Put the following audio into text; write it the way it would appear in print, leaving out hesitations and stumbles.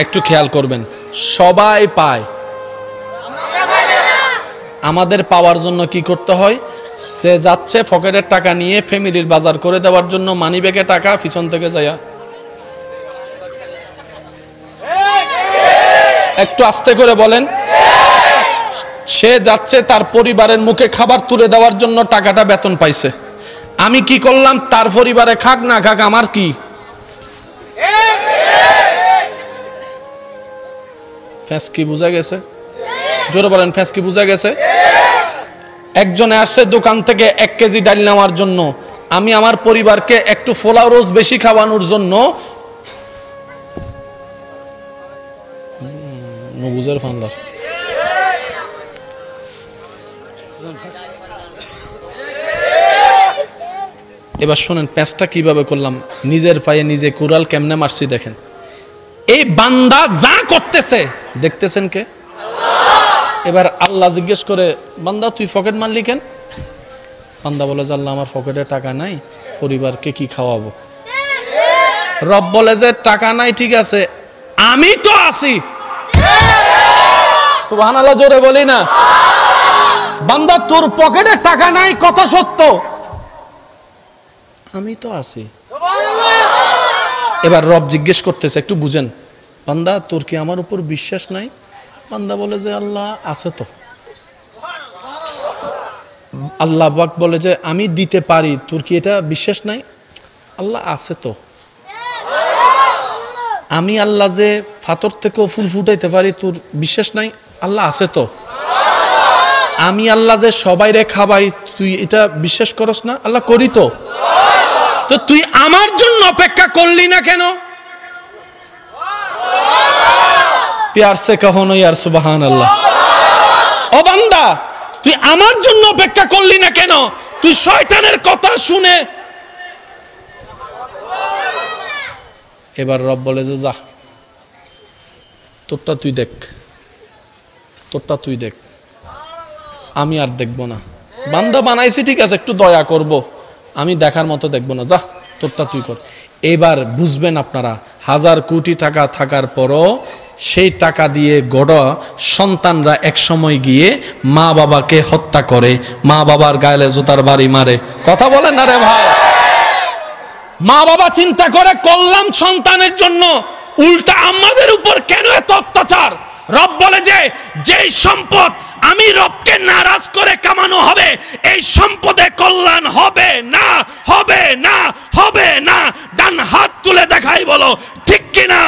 একটু খেয়াল করবেন, সবাই পায়, আমাদের পাওয়ার জন্য কি করতে হয়? সে যাচ্ছে পকেটের টাকা নিয়ে ফ্যামিলির বাজার করে দেওয়ার জন্য, মানি ব্যাগে টাকা পিছন থেকে যায়। একটু আস্তে করে বলেন। সে যাচ্ছে তার পরিবারের মুখে খাবার তুলে দেওয়ার জন্য, টাকাটা বেতন পাইছে। আমি কি করলাম? তার পরিবারে খাক না খাক আমার কি? ফ্যাস কি বুঝা গেছে? জোরে বলেন, ফ্যাস কি বুঝা গেছে? একজনে আসছে দোকান থেকে 1 কেজি ডাল নেওয়ার জন্য, আমি আমার পরিবারকে একটু ফোলা রোজ বেশি খাওয়ানোর জন্য নবুজের ফান্ডার এবার শোনেন প্যাঁচটা কিভাবে করলাম, নিজের পায়ে নিজে কুড়াল কেমনে মারছি দেখেন। এই বান্দা যা করতেছে দেখতেছেন কে? এবার আল্লাহ জিজ্ঞেস করে, বান্দা তুই পকেট মারলি কেন? বান্দা বলে যে আল্লাহ আমার পকেটে টাকা নাই, পরিবারকে কি খাওয়াবো? রব বলে যে টাকা নাই ঠিক আছে, আমি তো আছি। সুবহানাল্লাহ জোরে বলি না? বান্দা তোর পকেটে টাকা নাই কথা সত্য, আমি তো আছি। এবার রব জিজ্ঞেস করতেছে, একটু বুঝেন, বান্দা তোর কি আমার উপর বিশ্বাস নাই? বান্দা বলে যে আল্লাহ আছে তো। আল্লাহ পাক বলে যে আমি দিতে পারি, তোর কি এটা বিশ্বাস নাই? আল্লাহ আছে তো। আমি আল্লাহ যে ফাতর থেকেও ফুল ফুটাইতে পারি, তোর বিশ্বাস নাই? আল্লাহ আছে তো। আমি আল্লাহ যে সবাই রে খাবাই, তুই এটা বিশ্বাস করস না? আল্লাহ করি তো। তো তুই আমার জন্য অপেক্ষা করলি না কেন? প্যার সে কহো না ইয়ার সুবহানাল্লাহ। ও বান্দা তুই আমার জন্য অপেক্ষা করলি না কেন? তুই শয়তানের কথা শুনে। এবার রব বলে যে যা, তোরটা তুই দেখ, তোরটা তুই দেখ, আমি আর দেখবো না। বান্দা বানাইছি ঠিক আছে, একটু দয়া করব, আমি দেখার মতো দেখবো না, যা তোরটা তুই কর। এবার বুঝবেন আপনারা, 1000 কোটি টাকা থাকার পরও সেই টাকা দিয়ে গড়া সন্তানরা এক সময় গিয়ে মা বাবাকে হত্যা করে, মা বাবার গায়ে জুতার বাড়ি মারে। কথা বলেন না রে ভাই? মা বাবা চিন্তা করে কল্যাণ সন্তানের জন্য, উল্টা আমাদের উপর কেন এত অত্যাচার? রব বলে যে যেই সম্পদ আমি রবকে নারাজ করে কামানো হবে, এই সম্পদে কল্যাণ হবে না, হবে না, হবে না। ডান হাত তুলে দেখাই বলো ঠিক কিনা?